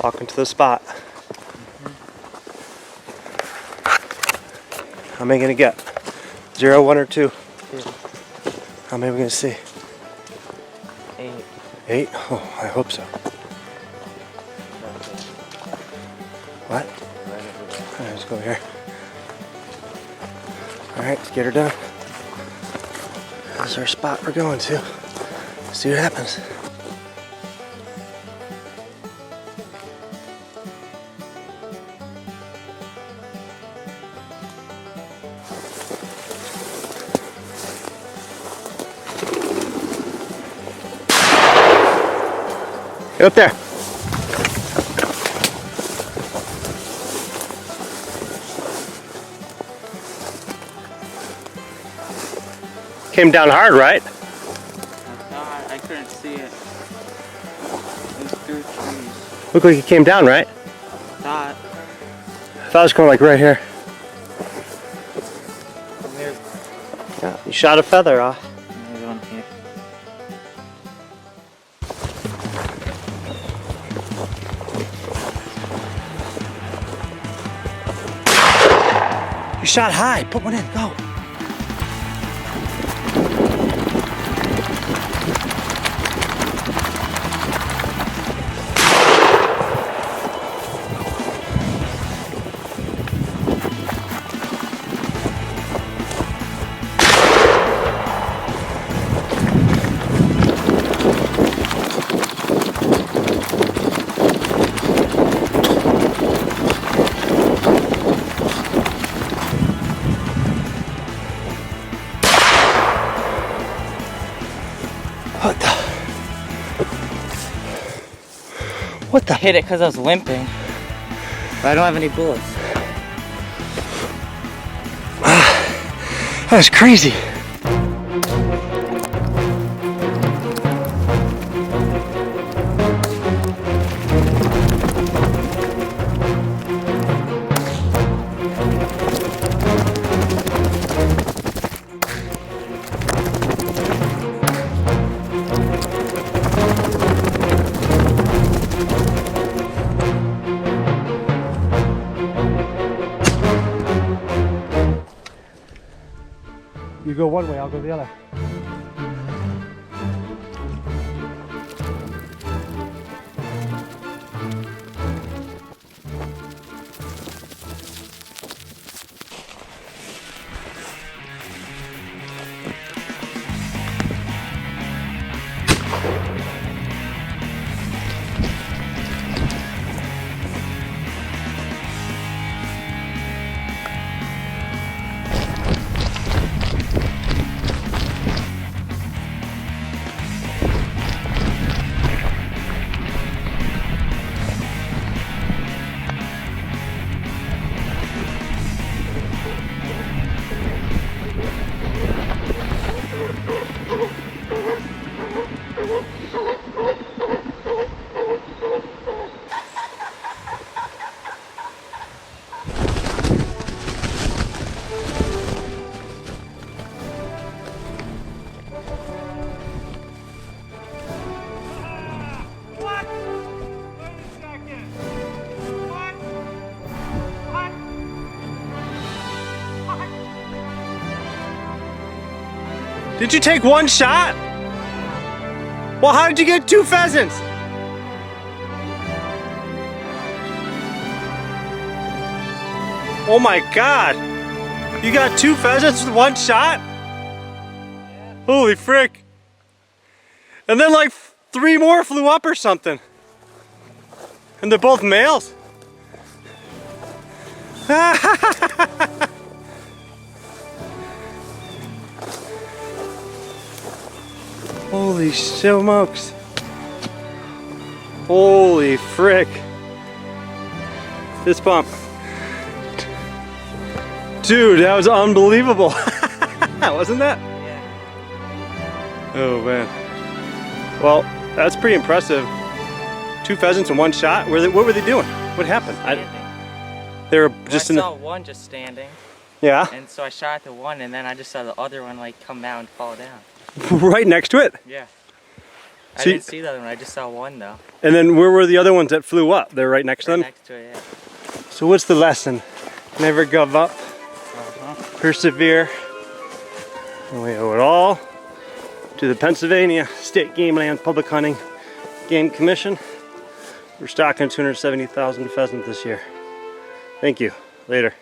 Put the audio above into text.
Walking to the spot. How many gonna get? 0, 1, or 2? 2. How many are we gonna see? 8. 8? Oh, I hope so. What? Alright, let's go here. Alright, let's get her done. That's our spot we're going to. See what happens. Get up there. Came down hard, right? I couldn't see it. It was through trees. Looked like it came down, right? Thought. I thought it was going like right here. Yeah, you shot a feather off. There's one here. You shot high. Put one in. Go. What the? I hit it because I was limping. But I don't have any bullets. That was crazy. You go one way, I'll go the other. Did you take one shot? Well, how did you get 2 pheasants? Oh my God. You got 2 pheasants with 1 shot? Yeah. Holy frick. And then like 3 more flew up or something. And they're both males. Holy smokes. Holy frick. Fist bump. Dude, that was unbelievable. Wasn't that? Yeah. Oh man. Well, that's pretty impressive. 2 pheasants in 1 shot? What were they doing? What happened? They were just I saw one just standing. Yeah? And so I shot at the one and then I just saw the other one like come out and fall down. Right next to it? Yeah. I didn't see the other one. I just saw one though. And then where were the other ones that flew up? They're right next to them? Next to it, yeah. So what's the lesson? Never give up. Persevere. And we owe it all to the Pennsylvania State Game Lands Public Hunting Game Commission. We're stocking 270,000 pheasants this year. Thank you. Later.